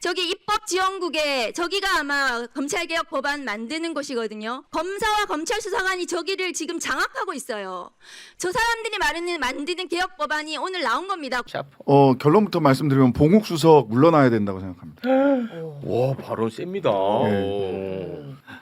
저기 입법지원국에 저기가 아마 검찰개혁 법안 만드는 곳이거든요. 검사와 검찰수사관이 저기를 지금 장악하고 있어요. 저 사람들이 만드는 개혁 법안이 오늘 나온 겁니다. 결론부터 말씀드리면 봉욱 수석 물러나야 된다고 생각합니다. 와, 발언 셉니다.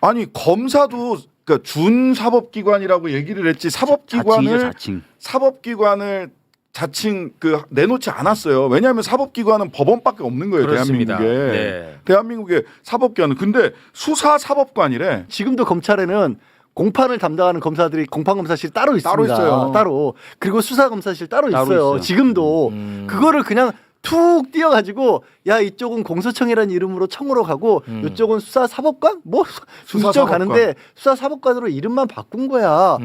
아니 검사도 그러니까 준사법기관이라고 얘기를 했지 사법기관을 사법기관을 자칭 내놓지 않았어요. 왜냐하면 사법기관은 법원밖에 없는 거예요. 그렇습니다. 대한민국에. 네. 대한민국의 사법기관은. 근데 수사사법관이래. 지금도 검찰에는 공판을 담당하는 검사들이 공판검사실 따로 있습니다. 따로 있어요. 따로. 그리고 수사검사실 따로 있어요. 지금도. 그거를 그냥 툭 띄어가지고 야 이쪽은 공소청이라는 이름으로 청으로 가고 이쪽은 수사사법관? 뭐 수사사법관 가는데 수사사법관으로 이름만 바꾼 거야.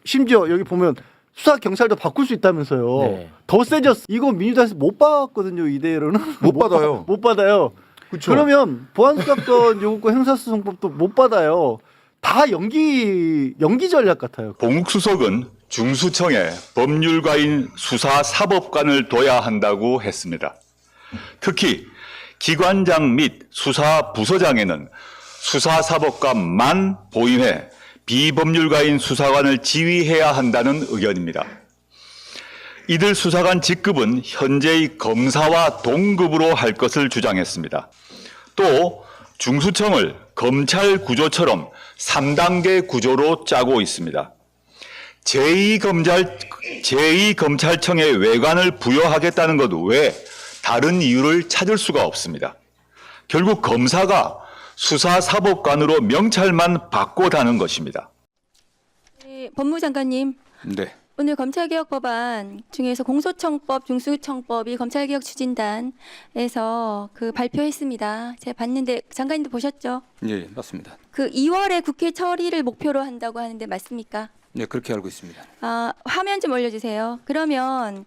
심지어 여기 보면 수사경찰도 바꿀 수 있다면서요. 네. 더 세졌어. 이거 민주당에서 못 받았거든요. 이대로는. 못 받아요. 못 받아요. 그쵸? 그러면 보안수사권 요구권 형사소송법도 못 받아요. 다 연기 전략 같아요. 봉욱 수석은 중수청에 법률가인 수사사법관을 둬야 한다고 했습니다. 특히 기관장 및 수사부서장에는 수사사법관만 보임해 비법률가인 수사관을 지휘해야 한다는 의견입니다. 이들 수사관 직급은 현재의 검사와 동급으로 할 것을 주장했습니다. 또 중수청을 검찰 구조처럼 3단계 구조로 짜고 있습니다. 제2검찰청에 외관을 부여하겠다는 것 외에 다른 이유를 찾을 수가 없습니다. 결국 검사가 수사사법관으로 명찰만 바꿔다는 것입니다. 네, 법무장관님. 네. 오늘 검찰개혁 법안 중에서 공소청법, 중수청법이 검찰개혁 추진단에서 발표했습니다. 제가 봤는데 장관님도 보셨죠? 예, 맞습니다. 2월에 국회 처리를 목표로 한다고 하는데 맞습니까? 네, 그렇게 알고 있습니다. 화면 좀 올려주세요. 그러면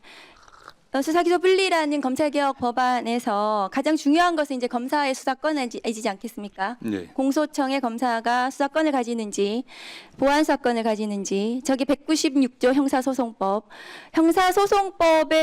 수사기소 분리라는 검찰개혁 법안에서 가장 중요한 것은 이제 검사의 수사권이지 않겠습니까? 네. 공소청의 검사가 수사권을 가지는지 보안수사권을 가지는지 저기 196조 형사소송법의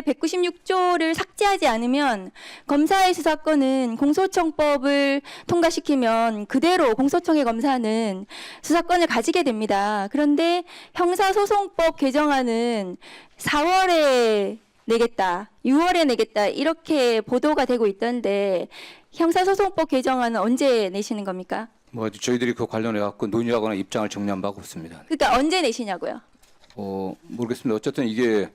196조를 삭제하지 않으면 검사의 수사권은 공소청법을 통과시키면 그대로 공소청의 검사는 수사권을 가지게 됩니다. 그런데 형사소송법 개정안은 4월에 내겠다, 6월에 내겠다 이렇게 보도가 되고 있던데 형사소송법 개정안은 언제 내시는 겁니까? 뭐 저희들이 그 관련해 갖고 논의하거나 입장을 정리한 바가 없습니다. 그러니까 언제 내시냐고요? 모르겠습니다. 어쨌든 이게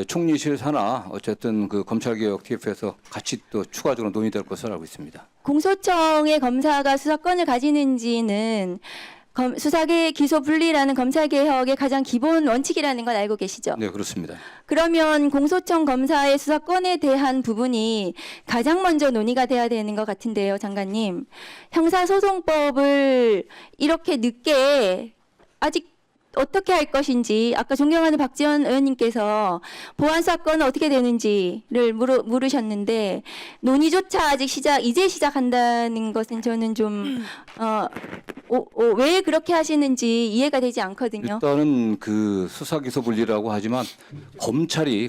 총리실 산하 어쨌든 그 검찰개혁 TF에서 같이 또 추가적으로 논의될 것으로 알고 있습니다. 공소청의 검사가 수사권을 가지는지는 수사계 기소 분리라는 검찰개혁의 가장 기본 원칙이라는 걸 알고 계시죠? 네, 그렇습니다. 그러면 공소청 검사의 수사권에 대한 부분이 가장 먼저 논의가 돼야 되는 것 같은데요, 장관님. 형사소송법을 이렇게 늦게 아직 어떻게 할 것인지 아까 존경하는 박지원 의원님께서 보안사건은 어떻게 되는지를 물으셨는데 논의조차 아직 이제 시작한다는 것은 저는 좀 왜 그렇게 하시는지 이해가 되지 않거든요. 일단은 그 수사기소 분리라고 하지만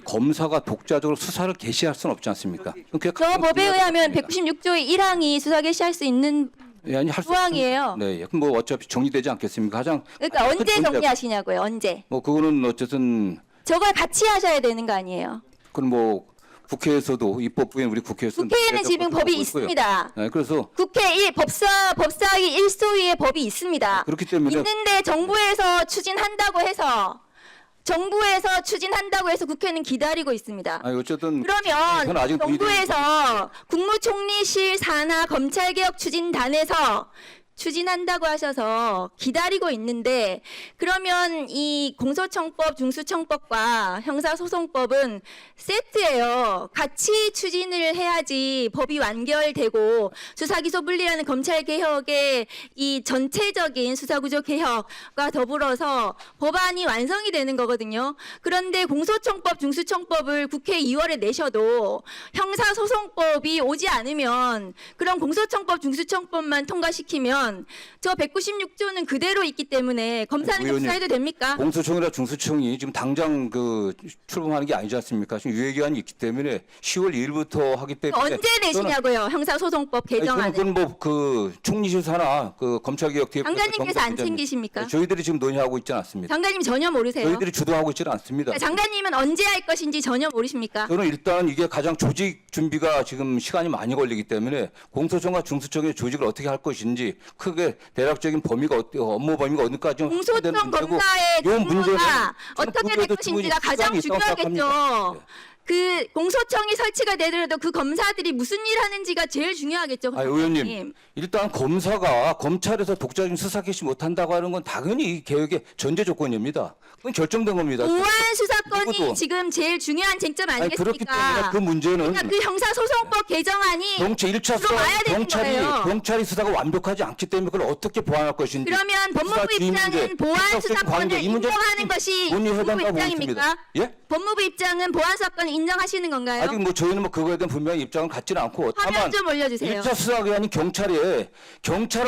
검사가 독자적으로 수사를 개시할 수는 없지 않습니까? 저 법에 의하면 196조의 1항이 수사 개시할 수 있는 아니, 할 수 조항이에요. 네, 그럼 뭐 어차피 정리되지 않겠습니까? 그러니까 언제 정리하시냐고요, 언제? 뭐 그거는 어쨌든 저걸 같이 하셔야 되는 거 아니에요? 그럼 뭐 국회에서도 입법부에 우리 국회에서 국회에는 지금 법이 있습니다. 네, 그래서 국회 법사위 1소위에 법이 있습니다. 그렇기 때문에 있는데 정부에서 추진한다고 해서 국회는 기다리고 있습니다. 어쨌든 그러면 아직 정부에서 국무총리실 산하 검찰개혁 추진단에서 추진한다고 하셔서 기다리고 있는데 그러면 이 공소청법, 중수청법과 형사소송법은 세트예요. 같이 추진을 해야지 법이 완결되고 수사기소 분리라는 검찰개혁의 이 전체적인 수사구조 개혁과 더불어서 법안이 완성이 되는 거거든요. 그런데 공소청법, 중수청법을 국회 2월에 내셔도 형사소송법이 오지 않으면 그럼 공소청법, 중수청법만 통과시키면 그러면 저 196조는 그대로 있기 때문에 검사는 의원님, 수사해도 됩니까? 공소청이나 중수청이 지금 당장 그 출범하는 게 아니지 않습니까? 지금 유예 기한이 있기 때문에 10월 2일부터 하기 때문에 언제 내시냐고요? 형사소송법 개정안을. 그건 뭐 그 총리실 산하 그 검찰개혁 TF 장관님께서 안 챙기십니까? 저희들이 지금 논의하고 있지는 않습니다. 장관님 전혀 모르세요? 저희들이 주도하고 있지는 않습니다. 장관님은 언제 할 것인지 전혀 모르십니까? 저는 일단 이게 가장 조직 준비가 지금 시간이 많이 걸리기 때문에 공소청과 중수청의 조직을 어떻게 할 것인지 크게 대략적인 범위가 업무 범위가 어디까지 공소청 검사의 직무가 어떻게 될 것인지가 가장 중요하겠죠. 그 공소청이 설치가 되더라도 그 검사들이 무슨 일 하는지가 제일 중요하겠죠. 아니, 의원님, 일단 검사가 검찰에서 독자적인 수사 개시 못한다고 하는 건 당연히 이 개혁의 전제 조건입니다. 그건 결정된 겁니다. 보안 수사권이 누구도. 지금 제일 중요한 쟁점 아니, 그렇기 때문에 아니겠습니까? 그 문제는 그러니까 그 형사소송법 개정안이 경찰 1차 들어와야 되는 거예요. 경찰이 수사가 완벽하지 않기 때문에 그걸 어떻게 보완할 것인지 그러면 법무부 입장은 보안 수사권을 인정하는 것이 법무부 입장입니까? 예? 법무부 입장은 보안 수사권을 인정하시는 건가요? 아직 뭐 저희는 뭐 그거에 대한 분명히 입장은 갖지는 않고 다만 화면 좀 올려주세요. 1차 수사기관인 경찰을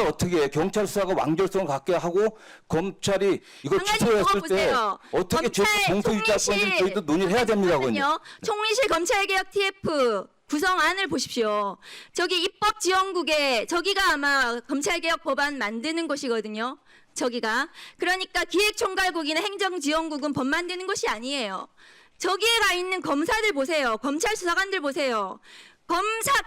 어떻게 경찰 수사가 완결성을 갖게 하고 검찰이 이걸 장관님, 취소했을 그거 때 보세요. 어떻게 공소유지할건지 저희도 논의를 해야 됩니다. 그건요. 잠깐만요. 총리실 검찰개혁 TF 구성안을 보십시오. 저기 입법지원국에 저기가 아마 검찰개혁 법안 만드는 곳이거든요. 저기가. 그러니까 기획총괄국이나 행정지원국은 법 만드는 곳이 아니에요. 저기에 가 있는 검사들 보세요. 검찰 수사관들 보세요.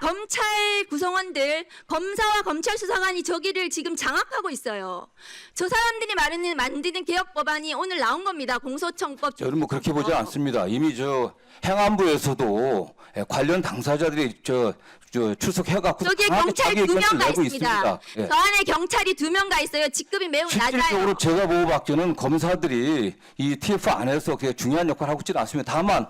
검찰 구성원들, 검사와 검찰 수사관이 저기를 지금 장악하고 있어요. 저 사람들이 만드는 개혁 법안이 오늘 나온 겁니다. 공소청법. 저는 뭐 그렇게 보지 않습니다. 이미 저 행안부에서도 관련 당사자들이 출석해갖고 저기에 강하게 경찰 자기 의견을 2명 가 내고 있습니다. 예. 저 안에 경찰이 2명 가 있어요. 직급이 매우 실질적으로 낮아요. 제가 보고 봤기는 검사들이 이 TF 안에서 그게 중요한 역할을 하고 있지는 않습니다. 다만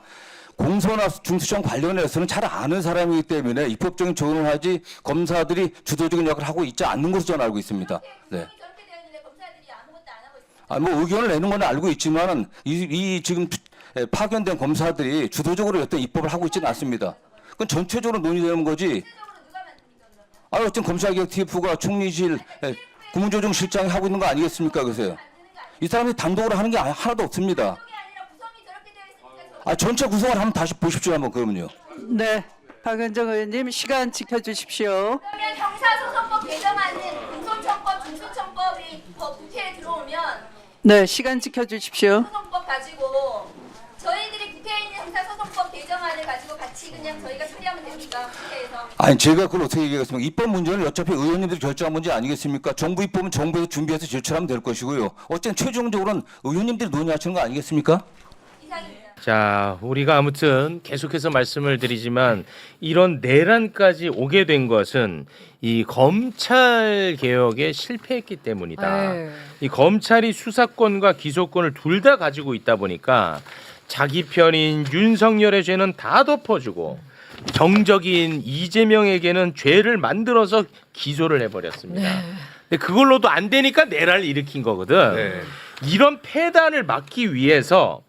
공소나 중수청 관련해서는 잘 아는 사람이기 때문에 입법적인 조언을 하지 검사들이 주도적인 역할을 하고 있지 않는 것으로 저는 알고 있습니다. 네. 뭐 의견을 내는 건 알고 있지만 이 지금 파견된 검사들이 주도적으로 어떤 입법을 하고 있지는 않습니다. 그건 전체적으로 논의되는 거지. 어쨌든 검찰개혁 TF가 총리실 국무조정실장이 하고 있는 거 아니겠습니까? 그래서요. 이 사람이 단독으로 하는 게 하나도 없습니다. 전체 구성을 한번 다시 보십시오. 한번 그러면요. 네, 박은정 의원님 시간 지켜주십시오. 그러면 형사소송법 개정안은 공소청법, 중수청법이 국회에 들어오면 네, 시간 지켜주십시오. 소송법 가지고 저희들이 국회에 있는 형사소송법 개정안을 가지고 같이 그냥 저희가 처리하면 됩니까? 국회에서. 아니 제가 그걸 어떻게 얘기하겠습니까? 입법 문제는 어차피 의원님들이 결정한 문제 아니겠습니까? 정부 입법은 정부에서 준비해서 제출하면 될 것이고요. 어쨌든 최종적으로는 의원님들이 논의하시는 거 아니겠습니까? 이상입니다. 자, 우리가 아무튼 계속해서 말씀을 드리지만 이런 내란까지 오게 된 것은 이 검찰 개혁에 실패했기 때문이다. 이 검찰이 수사권과 기소권을 둘 다 가지고 있다 보니까 자기 편인 윤석열의 죄는 다 덮어주고 정적인 이재명에게는 죄를 만들어서 기소를 해버렸습니다. 근데 그걸로도 안 되니까 내란을 일으킨 거거든. 이런 폐단을 막기 위해서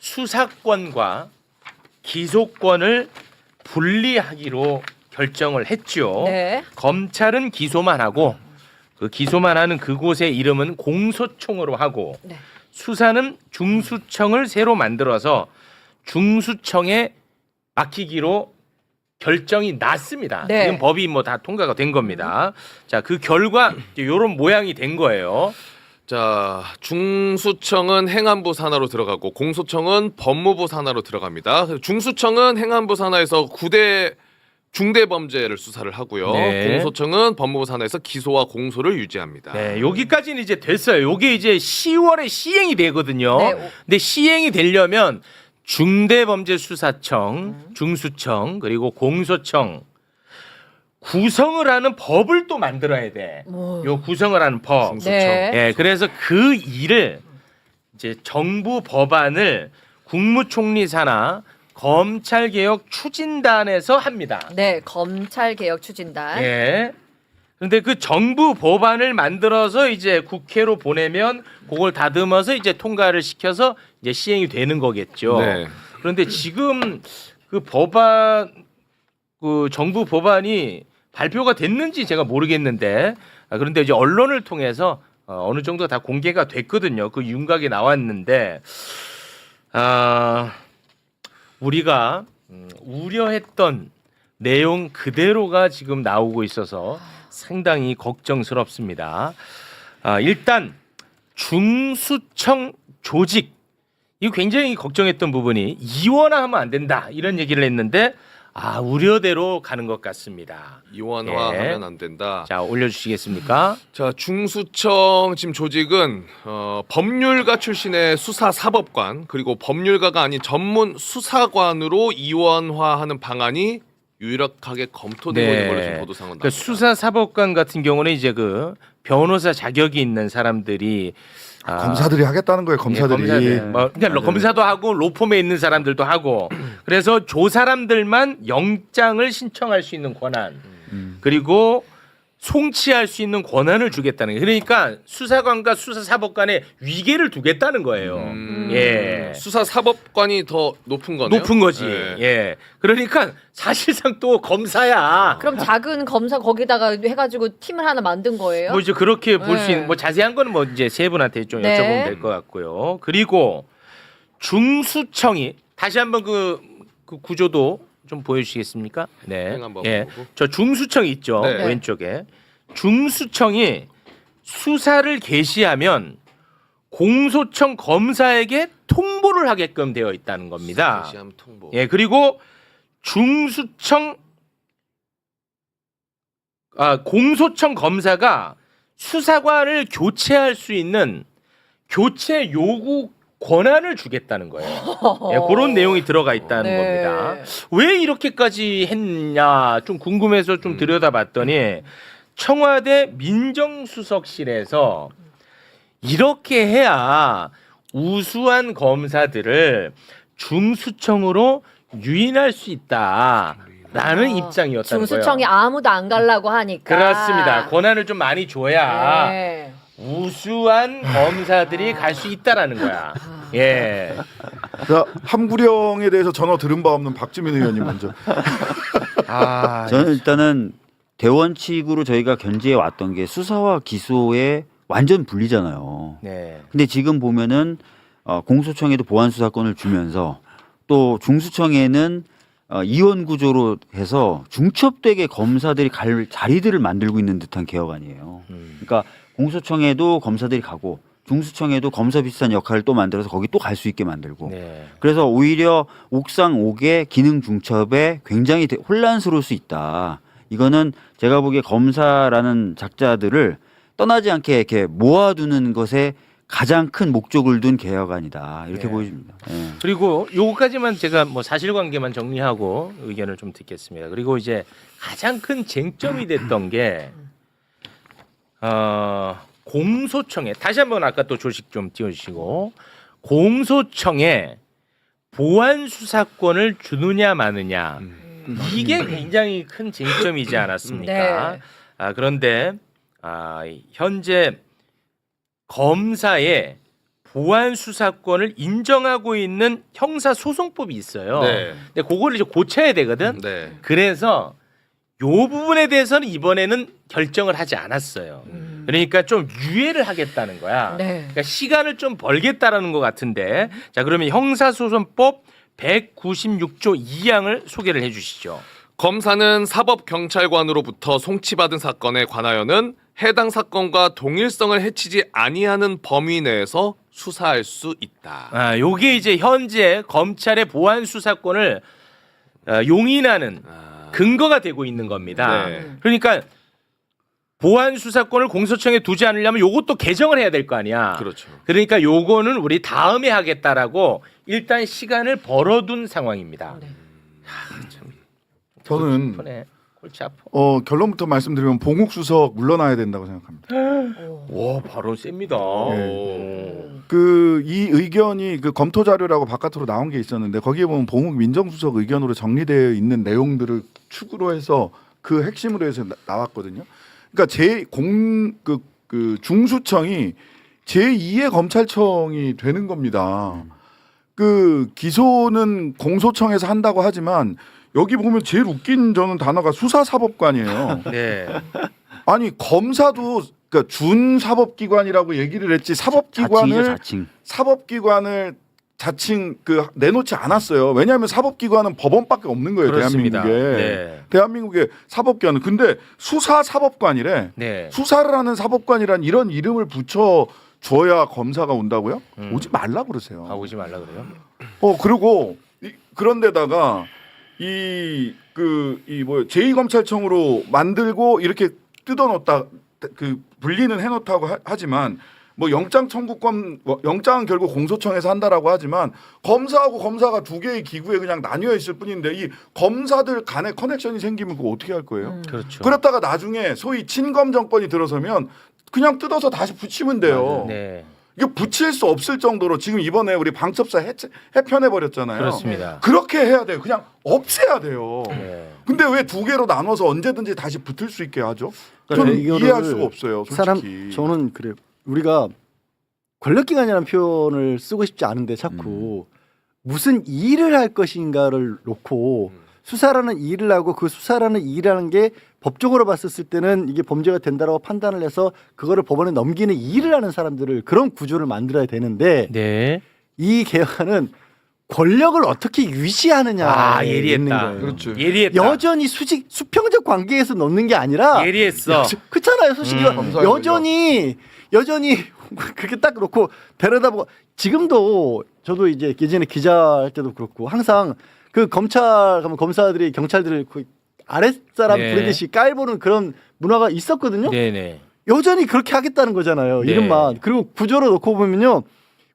수사권과 기소권을 분리하기로 결정을 했죠. 네. 검찰은 기소만 하고 그 기소만 하는 그곳의 이름은 공소청으로 하고 네. 수사는 중수청을 새로 만들어서 중수청에 맡기기로 결정이 났습니다. 네. 지금 법이 뭐 다 통과가 된 겁니다. 자, 그 결과 이런 모양이 된 거예요. 자, 중수청은 행안부 산하로 들어가고 공소청은 법무부 산하로 들어갑니다. 중수청은 행안부 산하에서 중대 범죄를 수사를 하고요. 네. 공소청은 법무부 산하에서 기소와 공소를 유지합니다. 네, 여기까지는 이제 됐어요. 요게 이제 10월에 시행이 되거든요. 네. 근데 시행이 되려면 중대범죄수사청, 중수청, 그리고 공소청 구성을 하는 법을 또 만들어야 돼. 요 구성을 하는 법. 중수청. 네. 예, 그래서 그 일을 이제 정부 법안을 국무총리 산하 검찰개혁 추진단에서 합니다. 네, 검찰개혁 추진단. 예. 그런데 그 정부 법안을 만들어서 이제 국회로 보내면 그걸 다듬어서 이제 통과를 시켜서 이제 시행이 되는 거겠죠. 네. 그런데 지금 그 법안, 그 정부 법안이 발표가 됐는지 제가 모르겠는데 그런데 이제 언론을 통해서 어느 정도 다 공개가 됐거든요. 그 윤곽이 나왔는데 우리가 우려했던 내용 그대로가 지금 나오고 있어서 상당히 걱정스럽습니다. 일단 중수청 조직 이거 굉장히 걱정했던 부분이 이원화하면 안 된다 이런 얘기를 했는데 우려대로 가는 것 같습니다. 이원화하면 안 된다. 자 올려주시겠습니까? 자, 중수청 지금 조직은 법률가 출신의 수사사법관 그리고 법률가가 아닌 전문 수사관으로 이원화하는 방안이 유력하게 검토되고 있는 걸로 지금 보도상은 나옵니다. 수사사법관 같은 경우는 이제 그 변호사 자격이 있는 사람들이 검사들이 하겠다는 거예요. 검사들이. 그러니까 검사도 하고 로펌에 있는 사람들도 하고 그래서 저 사람들만 영장을 신청할 수 있는 권한 그리고 송치할 수 있는 권한을 주겠다는 거예요. 그러니까 수사관과 수사사법관의 위계를 두겠다는 거예요. 예. 수사사법관이 더 높은 거네요. 높은 거지. 네. 예. 그러니까 사실상 또 검사야. 그럼 작은 검사 거기다가 해가지고 팀을 하나 만든 거예요? 뭐 이제 그렇게 볼 수 네. 있는 뭐 자세한 거는 뭐 이제 세 분한테 좀 네. 여쭤보면 될 것 같고요. 그리고 중수청이 다시 한번 그 구조도 좀 보여주시겠습니까? 네. 한번 예. 보고. 저 중수청이 있죠. 네. 왼쪽에 중수청이 수사를 개시하면 공소청 검사에게 통보를 하게끔 되어 있다는 겁니다. 시험 통보. 예. 그리고 중수청 공소청 검사가 수사관을 교체할 수 있는 교체 요구 권한을 주겠다는 거예요. 예, 그런 내용이 들어가 있다는 네. 겁니다. 왜 이렇게까지 했냐 좀 궁금해서 좀 들여다봤더니 청와대 민정수석실에서 이렇게 해야 우수한 검사들을 중수청으로 유인할 수 있다라는 입장이었다는 중수청이 거예요. 아무도 안 가려고 하니까. 그렇습니다. 권한을 좀 많이 줘야 네. 우수한 검사들이 갈 수 있다라는 거야. 예. 자, 함구령에 대해서 전혀 들은 바 없는 박주민 의원님 먼저. 저는 일단은 대원칙으로 저희가 견지해 왔던 게 수사와 기소의 완전 분리잖아요. 네. 근데 지금 보면은 공소청에도 보안 수사권을 주면서 또 중수청에는 이원 구조로 해서 중첩되게 검사들이 갈 자리들을 만들고 있는 듯한 개혁안이에요. 그러니까 공소청에도 검사들이 가고 중수청에도 검사 비슷한 역할을 또 만들어서 거기 또 갈 수 있게 만들고 네. 그래서 오히려 옥상 5개 기능 중첩에 굉장히 혼란스러울 수 있다. 이거는 제가 보기에 검사라는 작자들을 떠나지 않게 이렇게 모아두는 것에 가장 큰 목적을 둔 개혁안이다. 이렇게 네. 보여집니다. 예. 그리고 요거까지만 제가 뭐 사실관계만 정리하고 의견을 좀 듣겠습니다. 그리고 이제 가장 큰 쟁점이 됐던 게 공소청에 다시 한번 아까 또 조식 좀 띄워주시고 공소청에 보안 수사권을 주느냐 마느냐 이게 굉장히 큰 쟁점이지 않았습니까? 네. 그런데 현재 검사의 보안 수사권을 인정하고 있는 형사소송법이 있어요. 네. 근데 그거를 이제 고쳐야 되거든. 네. 그래서 요 부분에 대해서는 이번에는 결정을 하지 않았어요. 그러니까 좀 유예를 하겠다는 거야. 네. 그러니까 시간을 좀 벌겠다라는 것 같은데. 자, 그러면 형사소송법 196조 2항을 소개를 해주시죠. 검사는 사법경찰관으로부터 송치받은 사건에 관하여는 해당 사건과 동일성을 해치지 아니하는 범위 내에서 수사할 수 있다. 요게 이제 현재 검찰의 보안 수사권을 용인하는 근거가 되고 있는 겁니다. 네. 그러니까 보안 수사권을 공소청에 두지 않으려면 요것도 개정을 해야 될 거 아니야. 그렇죠. 그러니까 요거는 우리 다음에 하겠다라고 일단 시간을 벌어둔 상황입니다. 저는 골치 아파. 결론부터 말씀드리면 봉욱 수석 물러나야 된다고 생각합니다. 와, 바로 셉니다. 이 의견이 그 검토 자료라고 바깥으로 나온 게 있었는데 거기에 보면 봉욱 민정수석 의견으로 정리되어 있는 내용들을 축으로 해서 그 핵심으로 해서 나왔거든요. 그러니까 중수청이 제2의 검찰청이 되는 겁니다. 그 기소는 공소청에서 한다고 하지만 여기 보면 제일 웃긴 저는 단어가 수사사법관이에요. 네. 아니 검사도 그러니까 준사법기관이라고 얘기를 했지 자칭이죠, 자칭. 사법기관을 자칭 그 내놓지 않았어요. 왜냐하면 사법기관은 법원밖에 없는 거예요. 그렇습니다. 대한민국에. 네. 대한민국의 사법기관은 근데 수사사법관이래. 네. 수사를 하는 사법관이란 이런 이름을 붙여 줘야 검사가 온다고요? 오지 말라 그러세요. 오지 말라 그래요. 그리고 그런데다가 제2검찰청으로 만들고 이렇게 뜯어놓다 그 분리는 해놓다고 하지만 뭐 영장 청구권 영장은 결국 공소청에서 한다라고 하지만 검사하고 검사가 두 개의 기구에 그냥 나뉘어 있을 뿐인데 이 검사들 간에 커넥션이 생기면 그거 어떻게 할 거예요? 그렇죠. 그렇다가 나중에 소위 친검 정권이 들어서면 그냥 뜯어서 다시 붙이면 돼요. 네. 이게 붙일 수 없을 정도로 지금 이번에 우리 방첩사 해편해 버렸잖아요. 그렇습니다. 그렇게 해야 돼요. 그냥 없애야 돼요. 네. 근데 왜 두 개로 나눠서 언제든지 다시 붙을 수 있게 하죠? 그러니까 저는 이거를 이해할 수가 없어요. 솔직히. 저는 그래요. 우리가 권력기관이라는 표현을 쓰고 싶지 않은데 자꾸 무슨 일을 할 것인가를 놓고 수사라는 일을 하고 그 수사라는 일이라는 게 법적으로 봤었을 때는 이게 범죄가 된다라고 판단을 해서 그거를 법원에 넘기는 일을 하는 사람들을 그런 구조를 만들어야 되는데 네. 이 개헌은 권력을 어떻게 유지하느냐 예리했다. 그렇죠. 예리했다. 여전히 수평적 관계에서 놓는 게 아니라 예리했어. 그렇잖아요. 솔직히 여전히 그렇게 딱 놓고 데려다보고 지금도 저도 이제 예전에 기자할 때도 그렇고 항상 그 검찰 가면 검사들이 경찰들을 그 아랫사람 네. 부르듯이 깔보는 그런 문화가 있었거든요. 네네. 여전히 그렇게 하겠다는 거잖아요. 네. 이름만. 그리고 구조로 놓고 보면요.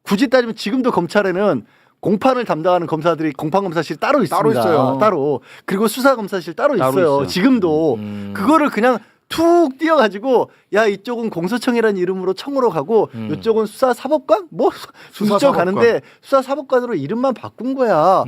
굳이 따지면 지금도 검찰에는 공판을 담당하는 검사들이 공판검사실 따로 있습니다. 따로 있어요. 따로. 그리고 수사검사실 따로 따로 있어요. 있어요. 지금도. 그거를 그냥 툭 띄어가지고 야 이쪽은 공소청이라는 이름으로 청으로 가고 이쪽은 수사사법관? 뭐 수사사법 수사사법관. 가는데 수사사법관으로 이름만 바꾼 거야.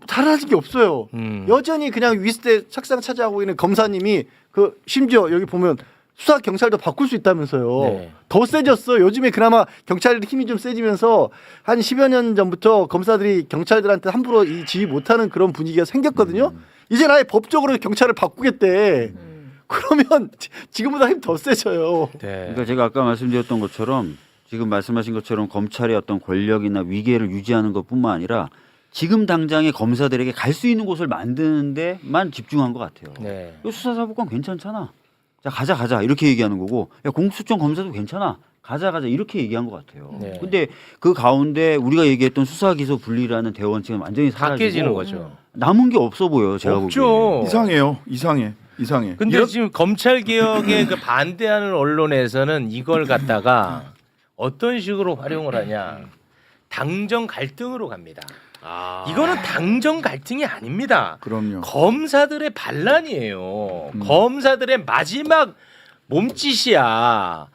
달라진 게 없어요. 여전히 그냥 위스대 책상 차지하고 있는 검사님이 그 심지어 여기 보면 수사 경찰도 바꿀 수 있다면서요. 네. 더 세졌어. 요즘에 그나마 경찰 힘이 좀 세지면서 한 10여 년 전부터 검사들이 경찰들한테 함부로 이 지휘 못하는 그런 분위기가 생겼거든요. 이제 아예 법적으로 경찰을 바꾸겠대. 그러면 지금보다 힘 더 세져요. 네. 그러니까 제가 아까 말씀드렸던 것처럼 지금 말씀하신 것처럼 검찰의 어떤 권력이나 위계를 유지하는 것뿐만 아니라 지금 당장의 검사들에게 갈 수 있는 곳을 만드는 데만 집중한 것 같아요. 네. 수사사법관 괜찮잖아. 자 가자 이렇게 얘기하는 거고 야 공수처 검사도 괜찮아. 가자 이렇게 얘기한 것 같아요. 네. 근데 그 가운데 우리가 얘기했던 수사기소 분리라는 대원칙은 완전히 다 깨지는 사라지고 거죠. 남은 게 없어 보여요. 제가 없죠. 이상해요. 이상해. 근데 지금 검찰 개혁에 그 반대하는 언론에서는 이걸 갖다가 어떤 식으로 활용을 하냐? 당정 갈등으로 갑니다. 이거는 당정 갈등이 아닙니다. 그럼요. 검사들의 반란이에요. 검사들의 마지막 몸짓이야.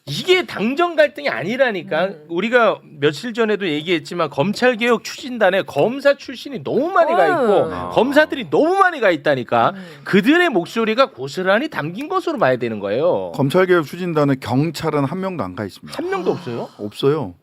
이게 당정 갈등이 아니라니까. 우리가 며칠 전에도 얘기했지만 검찰 개혁 추진단에 검사 출신이 너무 많이 가 있고 검사들이 너무 많이 가 있다니까. 그들의 목소리가 고스란히 담긴 것으로 봐야 되는 거예요. 검찰개혁 추진단에 경찰은 한 명도 안 가 있습니다. 한 명도 없어요?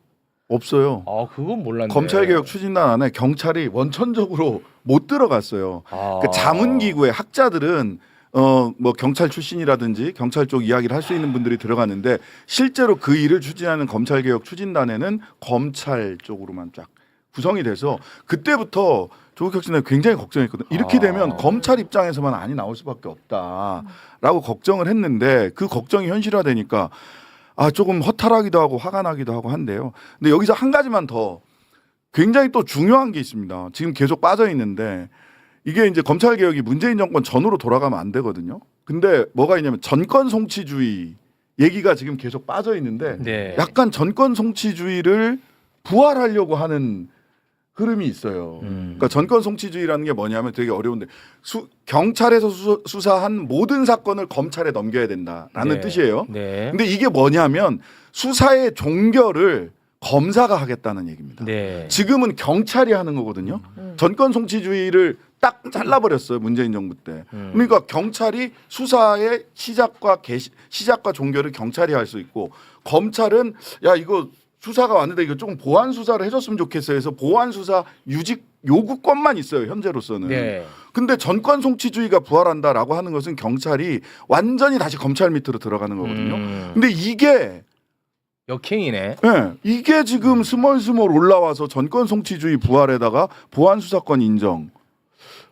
없어요. 그건 몰랐네. 검찰개혁 추진단 안에 경찰이 원천적으로 못 들어갔어요. 그 자문기구의 학자들은 뭐 경찰 출신이라든지 경찰 쪽 이야기를 할 수 있는 분들이 들어갔는데 실제로 그 일을 추진하는 검찰개혁 추진단에는 검찰 쪽으로만 쫙 구성이 돼서 그때부터 조국 혁신은 굉장히 걱정했거든요. 이렇게 되면 검찰 입장에서만 안이 나올 수밖에 없다라고 걱정을 했는데 그 걱정이 현실화되니까 조금 허탈하기도 하고 화가 나기도 하고 한데요. 근데 여기서 한 가지만 더 굉장히 또 중요한 게 있습니다. 지금 계속 빠져 있는데 이게 이제 검찰 개혁이 문재인 정권 전으로 돌아가면 안 되거든요. 근데 뭐가 있냐면 전권 송치주의 얘기가 지금 계속 빠져 있는데 네. 약간 전권 송치주의를 부활하려고 하는 흐름이 있어요. 그러니까 전권 송치주의라는 게 뭐냐면 되게 어려운데 경찰에서 수사한 모든 사건을 검찰에 넘겨야 된다라는 네. 뜻이에요. 네. 근데 이게 뭐냐면 수사의 종결을 검사가 하겠다는 얘기입니다. 네. 지금은 경찰이 하는 거거든요. 전권 송치주의를 딱 잘라버렸어요. 문재인 정부 때. 그러니까 경찰이 수사의 시작과 종결을 경찰이 할 수 있고 검찰은 야 이거 수사가 왔는데 이거 조금 보완 수사를 해줬으면 좋겠어요. 해서 보완 수사 유직 요구권만 있어요 현재로서는. 네. 근데 전권 송치주의가 부활한다라고 하는 것은 경찰이 완전히 다시 검찰 밑으로 들어가는 거거든요. 근데 이게 역행이네. 네, 이게 지금 스멀스멀 올라와서 전권 송치주의 부활에다가 보안 수사권 인정.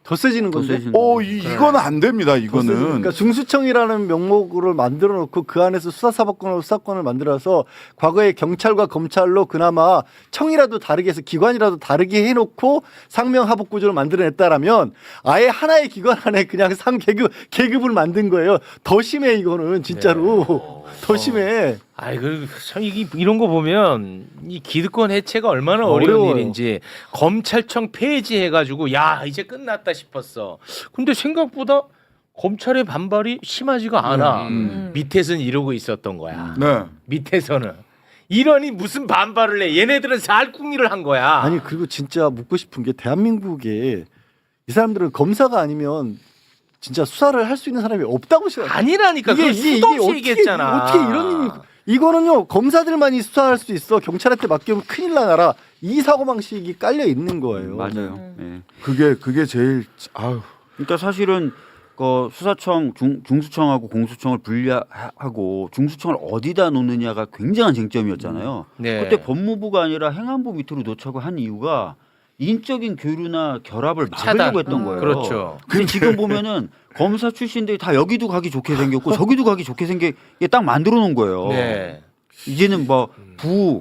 더 세지는 건데. 이건 안 됩니다. 이거는. 그러니까 중수청이라는 명목으로 만들어 놓고 그 안에서 수사사법권으로 수사권을 만들어서 과거에 경찰과 검찰로 그나마 청이라도 다르게 해서 기관이라도 다르게 해놓고 상명하복 구조를 만들어냈다라면 아예 하나의 기관 안에 그냥 계급을 만든 거예요. 더 심해 이거는 진짜로. 더 심해. 아이고 참 이런 거 보면 이 기득권 해체가 얼마나 어려운 어려워요. 일인지 검찰청 폐지해가지고 야 이제 끝났다 싶었어. 근데 생각보다 검찰의 반발이 심하지가 않아. 밑에서는 이러고 있었던 거야. 네. 밑에서는 이러니 무슨 반발을 해? 얘네들은 살궁리를 한 거야. 아니 그리고 진짜 묻고 싶은 게 대한민국에 이 사람들은 검사가 아니면 진짜 수사를 할 수 있는 사람이 없다고 생각해. 아니라니까. 그걸 수도 없이 얘기했잖아. 어떻게 이런 일이 이거는요 검사들만이 수사할 수 있어. 경찰한테 맡기면 큰일 나라. 이 사고방식이 깔려 있는 거예요. 맞아요. 예. 그게 제일 그러니까 사실은 그 수사청 중수청하고 공수청을 분리하고 중수청을 어디다 놓느냐가 굉장한 쟁점이었잖아요. 네. 그때 법무부가 아니라 행안부 밑으로 놓자고 한 이유가 인적인 교류나 결합을 차단. 막으려고 했던 거예요. 그렇죠. 근데 지금 보면은 검사 출신들이 다 여기도 가기 좋게 생겼고 저기도 가기 좋게 생기게 딱 만들어 놓은 거예요. 네. 이제는 뭐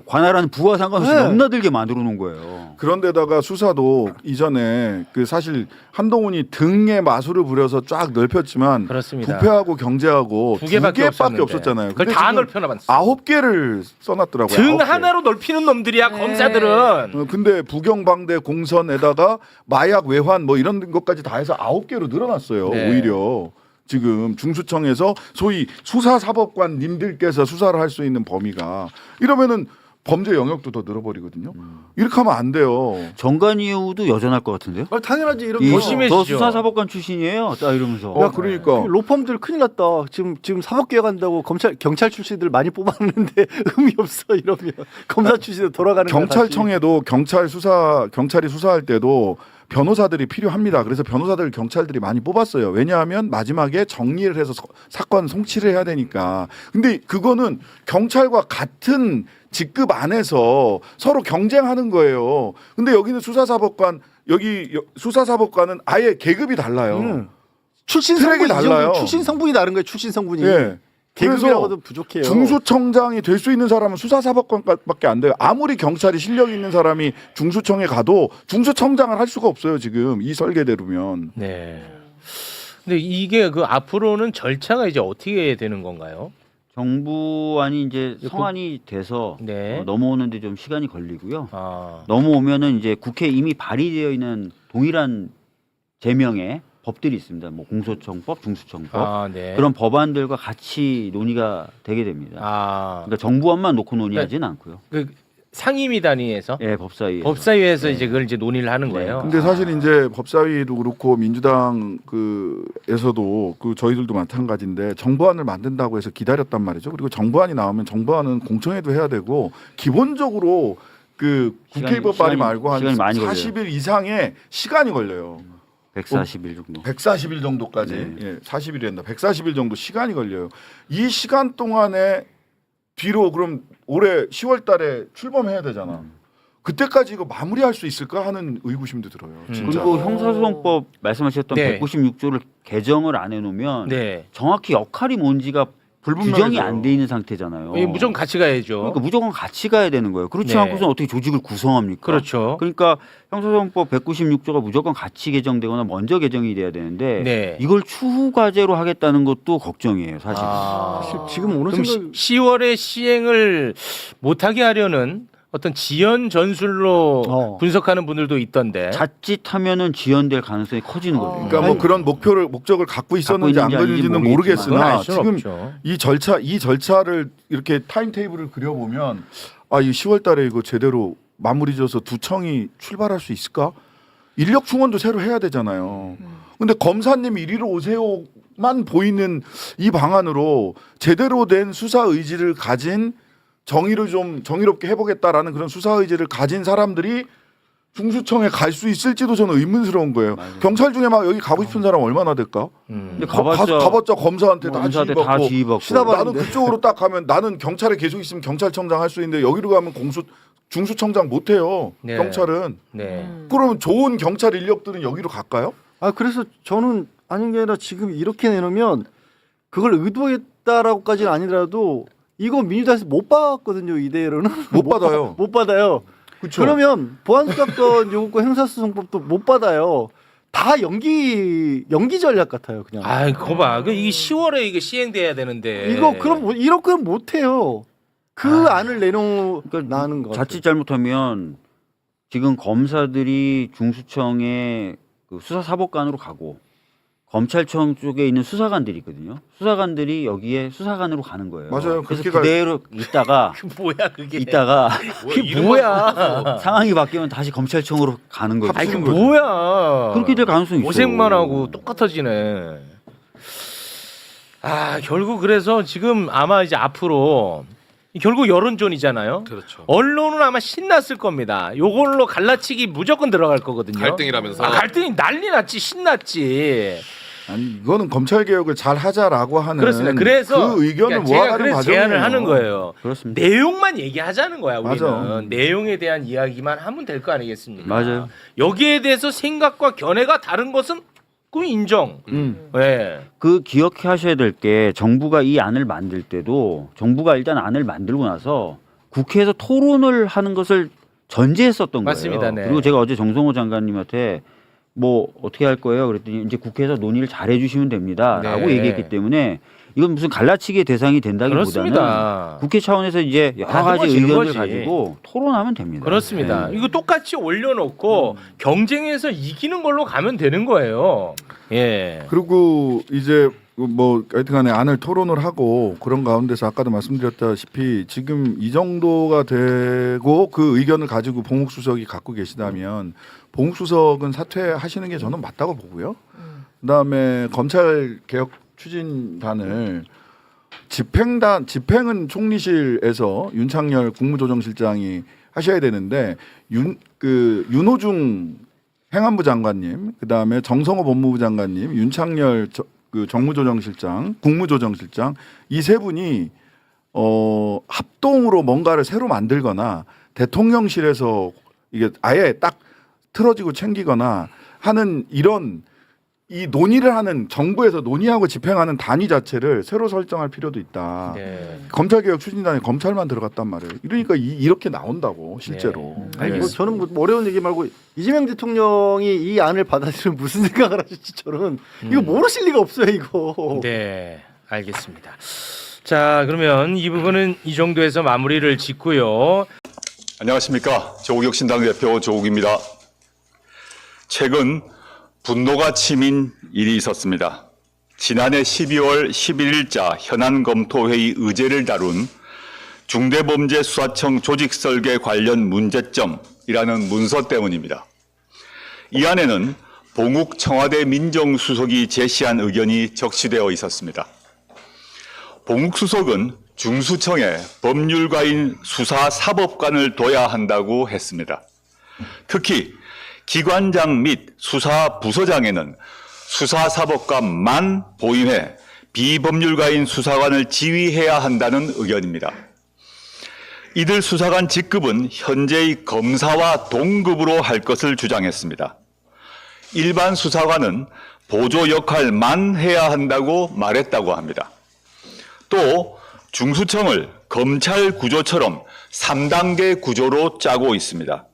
관할하는 부와 상관없이 네. 넘나들게 만들어 놓은 거예요. 그런데다가 수사도 이전에 그 사실 한동훈이 등에 마술을 부려서 쫙 넓혔지만 그렇습니다. 부패하고 경제하고 두 개밖에 없었잖아요. 그걸 근데 다 지금 넓혀놔봤어. 9개를 써놨더라고요. 등 9개. 하나로 넓히는 놈들이야 검사들은. 근데 부경방대 공선에다가 마약 외환 뭐 이런 것까지 다 해서 9개로 늘어났어요. 네. 오히려 지금 중수청에서 소위 수사사법관 님들께서 수사를 할 수 있는 범위가 이러면은 범죄 영역도 더 늘어버리거든요. 이렇게 하면 안 돼요. 정관 이후도 여전할 것 같은데요? 당연하지 이런 이- 거. 조심해지죠. 저 수사사법관 출신이에요. 딱 이러면서. 야, 그러니까 로펌들 큰일 났다. 지금 사법개혁한다고 경찰 출신들 많이 뽑았는데 의미 없어 이러면 검사 출신으로 돌아가는 거야, 경찰청에도 경찰이 수사할 때도 변호사들이 필요합니다. 그래서 변호사들 경찰들이 많이 뽑았어요. 왜냐하면 마지막에 정리를 해서 사건 송치를 해야 되니까. 근데 그거는 경찰과 같은 직급 안에서 서로 경쟁하는 거예요. 근데 여기는 수사사법관 수사사법관은 아예 계급이 달라요. 출신 트랙이 성분이 달라요. 출신 성분이 다른 거예요. 출신 성분이. 예. 계급이라고도 부족해요. 중수청장이 될 수 있는 사람은 수사사법관밖에 안 돼요. 아무리 경찰이 실력 있는 사람이 중수청에 가도 중수청장을 할 수가 없어요. 지금 이 설계대로면. 네. 근데 이게 그 앞으로는 절차가 이제 어떻게 되는 건가요? 정부안이 이제 성안이 돼서 네. 넘어오는데 좀 시간이 걸리고요. 아. 넘어오면은 이제 국회에 이미 발의되어 있는 동일한 제명의 법들이 있습니다. 뭐 공소청법, 중수청법 아, 네. 그런 법안들과 같이 논의가 되게 됩니다. 아. 그러니까 정부안만 놓고 논의하지는 않고요. 그 상임위 단위에서 예, 법사위. 법사위에서 이제 그걸 이제 논의를 하는 거예요. 근데 사실 이제 법사위도 그렇고 민주당 그에서도 저희들도 마찬가지인데 정부안을 만든다고 해서 기다렸단 말이죠. 그리고 정부안이 나오면 정부안은 공청회도 해야 되고 기본적으로 그 국회의법 발의 말고 한 시간이 많이 40일 이상의 시간이 걸려요. 140일 정도. 140일 정도까지. 네. 예, 40일이 된다. 140일 정도 시간이 걸려요. 이 시간 동안에 뒤로 그럼 올해 10월 달에 출범해야 되잖아. 그때까지 이거 마무리할 수 있을까 하는 의구심도 들어요. 진짜. 그리고 형사소송법 말씀하셨던 네. 196조를 개정을 안 해놓으면 네. 정확히 역할이 뭔지가 규정이 안 돼 있는 상태잖아요. 무조건 같이 가야죠. 그러니까 무조건 같이 가야 되는 거예요. 그렇지 네. 않고서 어떻게 조직을 구성합니까? 그렇죠. 그러니까 형사소송법 196조가 무조건 같이 개정되거나 먼저 개정이 돼야 되는데 네. 이걸 추후 과제로 하겠다는 것도 걱정이에요, 사실. 아. 지금 오는 그럼 생각 10월에 시행을 못하게 하려는 어떤 지연 전술로 분석하는 분들도 있던데. 자칫하면은 지연될 가능성이 커지는 거죠. 그러니까 뭐 그런 목적을 갖고 있었는지 안 있는지 그런지는 그건 모르겠으나 알 수는 지금 없죠. 이 절차를 이렇게 타임테이블을 그려보면 이 10월 달에 이거 제대로 마무리 져서 두 청이 출발할 수 있을까? 인력 충원도 새로 해야 되잖아요. 근데 검사님 이리로 오세요만 보이는 이 방안으로 제대로 된 수사 의지를 가진 정의를 좀 정의롭게 해보겠다라는 그런 수사 의지를 가진 사람들이 중수청에 갈 수 있을지도 저는 의문스러운 거예요. 경찰 중에 막 여기 가고 싶은 사람 얼마나 될까? 근데 가봤자 검사한테 다 검사한테 다 지휘받고 지휘받고. 나는 그쪽으로 딱 가면 나는 경찰에 계속 있으면 경찰청장 할 수 있는데 여기로 가면 중수청장 못 해요. 네. 경찰은. 네. 그러면 좋은 경찰 인력들은 여기로 갈까요? 아 그래서 저는 아닌 게 아니라 지금 이렇게 내놓으면 그걸 의도했다라고까지는 아니더라도 이거 민주당에서 못 받거든요. 이대로는 못 받아요. 못 받아요. 그쵸? 그러면 보안수사권 요구권 행사소송법도 못 받아요. 다 연기 전략 같아요. 그냥. 아, 그거 봐. 이게 10월에 이게 시행돼야 되는데. 이거 그럼 이렇게 못 해요. 그 안을 내놓는 거. 자칫 잘못하면 지금 검사들이 중수청에 그 수사사법관으로 가고 검찰청 쪽에 있는 수사관들이 있거든요. 수사관들이 여기에 수사관으로 가는 거예요. 맞아요. 그래서 그렇게 그대로 있다가 뭐야 그게? 그게 뭐야? 상황이 바뀌면 다시 검찰청으로 가는 거죠. 아니 그 뭐야? 그렇게 될 가능성이 있어요. 고생만 하고 똑같아지네. 아 결국 그래서 지금 아마 이제 앞으로 결국 여론전이잖아요. 그렇죠. 언론은 아마 신났을 겁니다. 요걸로 갈라치기 무조건 들어갈 거거든요. 갈등이라면서. 갈등이 난리 났지 신났지. 아니 이거는 검찰 개혁을 잘 하자라고 하는 그렇습니다. 그래서 그 의견을 그러니까 제가 모아가는 그래서 과정이에요. 제안을 하는 거예요. 그렇습니다. 내용만 얘기하자는 거야 우리는. 맞아. 내용에 대한 이야기만 하면 될 거 아니겠습니까? 맞아요. 여기에 대해서 생각과 견해가 다른 것은 그 인정. 네. 그 기억하셔야 될 게 정부가 이 안을 만들 때도 정부가 일단 안을 만들고 나서 국회에서 토론을 하는 것을 전제했었던 맞습니다. 거예요. 네. 그리고 제가 어제 정성호 장관님한테 뭐 어떻게 할 거예요? 그랬더니 이제 국회에서 논의를 잘 해주시면 됩니다라고 네. 얘기했기 때문에 이건 무슨 갈라치기의 대상이 된다기보다는 그렇습니다. 국회 차원에서 이제 여러 가지 다듬어지는 의견을 거지. 가지고 토론하면 됩니다. 그렇습니다. 네. 이거 똑같이 올려놓고 경쟁에서 이기는 걸로 가면 되는 거예요. 예. 그리고 이제 뭐 하여튼간에 안을 토론을 하고 그런 가운데서 아까도 말씀드렸다시피 지금 이 정도가 되고 그 의견을 가지고 봉욱 수석이 갖고 계시다면 봉욱 수석은 사퇴하시는 게 저는 맞다고 보고요. 그다음에 검찰 개혁 추진단을 집행은 총리실에서 윤창열 국무조정실장이 하셔야 되는데 윤호중 행안부 장관님, 그다음에 정성호 법무부 장관님, 윤창열 정무조정실장, 국무조정실장 이 세 분이 합동으로 뭔가를 새로 만들거나 대통령실에서 이게 아예 딱 틀어지고 챙기거나 하는 이런 이 논의를 하는 정부에서 논의하고 집행하는 단위 자체를 새로 설정할 필요도 있다. 네. 검찰개혁 추진단에 검찰만 들어갔단 말이에요. 이러니까 이렇게 나온다고 실제로. 네. 뭐 저는 뭐 어려운 얘기 말고 이재명 대통령이 이 안을 받아들이면 무슨 생각을 하실지 저는 이거 모르실 리가 없어요 이거. 네, 알겠습니다. 자, 그러면 이 부분은 이 정도에서 마무리를 짓고요. 안녕하십니까. 조국혁신당 대표 조국입니다. 최근 분노가 치민 일이 있었습니다. 지난해 12월 11일자 현안검토회의 의제를 다룬 중대범죄수사청 조직설계 관련 문제점이라는 문서 때문입니다. 이 안에는 봉욱 청와대 민정수석이 제시한 의견이 적시되어 있었습니다. 봉욱 수석은 중수청에 법률가인 수사사법관을 둬야 한다고 했습니다. 특히 기관장 및 수사부서장에는 수사사법관만 보임해 비법률가인 수사관을 지휘해야 한다는 의견입니다. 이들 수사관 직급은 현재의 검사와 동급으로 할 것을 주장했습니다. 일반 수사관은 보조 역할만 해야 한다고 말했다고 합니다. 또 중수청을 검찰 구조처럼 3단계 구조로 짜고 있습니다.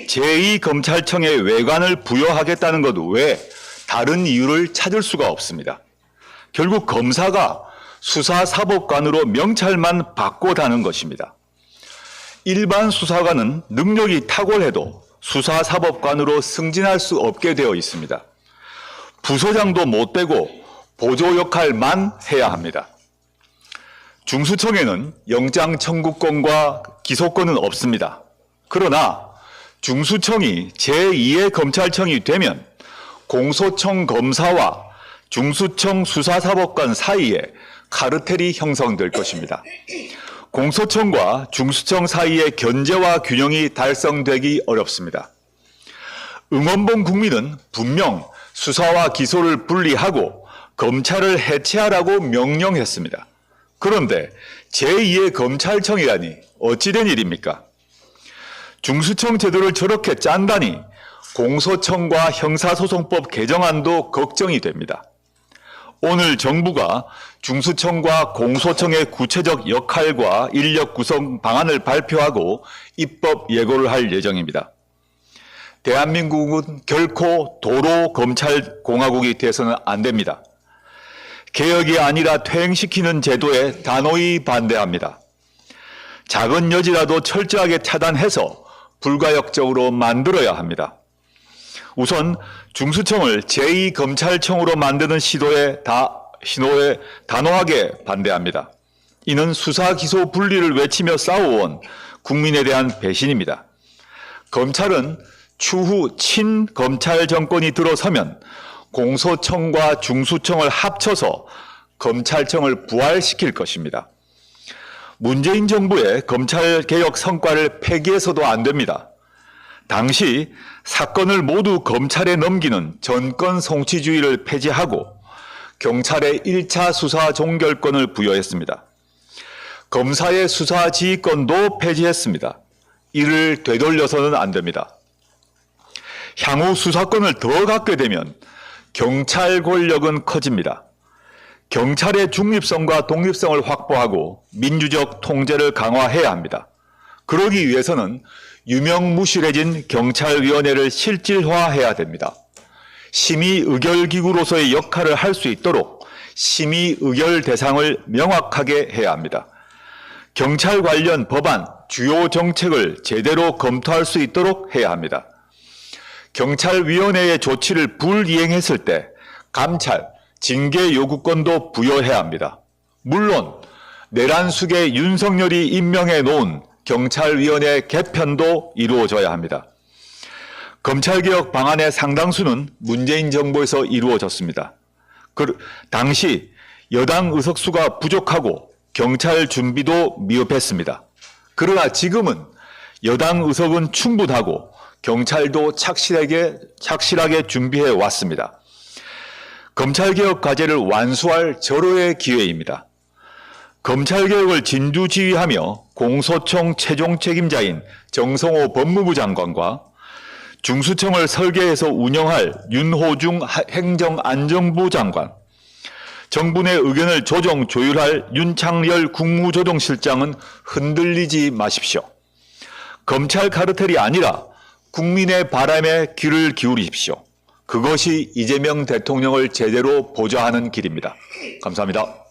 제2검찰청의 외관을 부여하겠다는 것 외에 다른 이유를 찾을 수가 없습니다. 결국 검사가 수사사법관으로 명찰만 바꿔다는 것입니다. 일반 수사관은 능력이 탁월해도 수사사법관으로 승진할 수 없게 되어 있습니다. 부서장도 못 되고 보조 역할만 해야 합니다. 중수청에는 영장 청구권과 기소권은 없습니다. 그러나 중수청이 제2의 검찰청이 되면 공소청 검사와 중수청 수사사법관 사이에 카르텔이 형성될 것입니다. 공소청과 중수청 사이의 견제와 균형이 달성되기 어렵습니다. 응원봉 국민은 분명 수사와 기소를 분리하고 검찰을 해체하라고 명령했습니다. 그런데 제2의 검찰청이라니 어찌된 일입니까? 중수청 제도를 저렇게 짠다니 공소청과 형사소송법 개정안도 걱정이 됩니다. 오늘 정부가 중수청과 공소청의 구체적 역할과 인력 구성 방안을 발표하고 입법 예고를 할 예정입니다. 대한민국은 결코 도로 검찰 공화국이 돼서는 안 됩니다. 개혁이 아니라 퇴행시키는 제도에 단호히 반대합니다. 작은 여지라도 철저하게 차단해서 불가역적으로 만들어야 합니다. 우선 중수청을 제2검찰청으로 만드는 시도에 단호하게 반대합니다. 이는 수사 기소 분리를 외치며 싸워온 국민에 대한 배신입니다. 검찰은 추후 친검찰 정권이 들어서면 공소청과 중수청을 합쳐서 검찰청을 부활시킬 것입니다. 문재인 정부의 검찰개혁 성과를 폐기해서도 안 됩니다. 당시 사건을 모두 검찰에 넘기는 전권 송치주의를 폐지하고 경찰에 1차 수사 종결권을 부여했습니다. 검사의 수사 지휘권도 폐지했습니다. 이를 되돌려서는 안 됩니다. 향후 수사권을 더 갖게 되면 경찰 권력은 커집니다. 경찰의 중립성과 독립성을 확보하고 민주적 통제를 강화해야 합니다. 그러기 위해서는 유명무실해진 경찰위원회를 실질화해야 됩니다. 심의의결기구로서의 역할을 할 수 있도록 심의의결 대상을 명확하게 해야 합니다. 경찰 관련 법안, 주요 정책을 제대로 검토할 수 있도록 해야 합니다. 경찰위원회의 조치를 불이행했을 때 감찰, 징계 요구권도 부여해야 합니다. 물론 내란 숙의 윤석열이 임명해 놓은 경찰위원회 개편도 이루어져야 합니다. 검찰개혁 방안의 상당수는 문재인 정부에서 이루어졌습니다. 당시 여당 의석수가 부족하고 경찰 준비도 미흡했습니다. 그러나 지금은 여당 의석은 충분하고 경찰도 착실하게 준비해 왔습니다. 검찰개혁 과제를 완수할 절호의 기회입니다. 검찰개혁을 진두지휘하며 공소청 최종 책임자인 정성호 법무부 장관과 중수청을 설계해서 운영할 윤호중 행정안전부 장관, 정부 내 의견을 조정 조율할 윤창열 국무조정실장은 흔들리지 마십시오. 검찰 카르텔이 아니라 국민의 바람에 귀를 기울이십시오. 그것이 이재명 대통령을 제대로 보좌하는 길입니다. 감사합니다.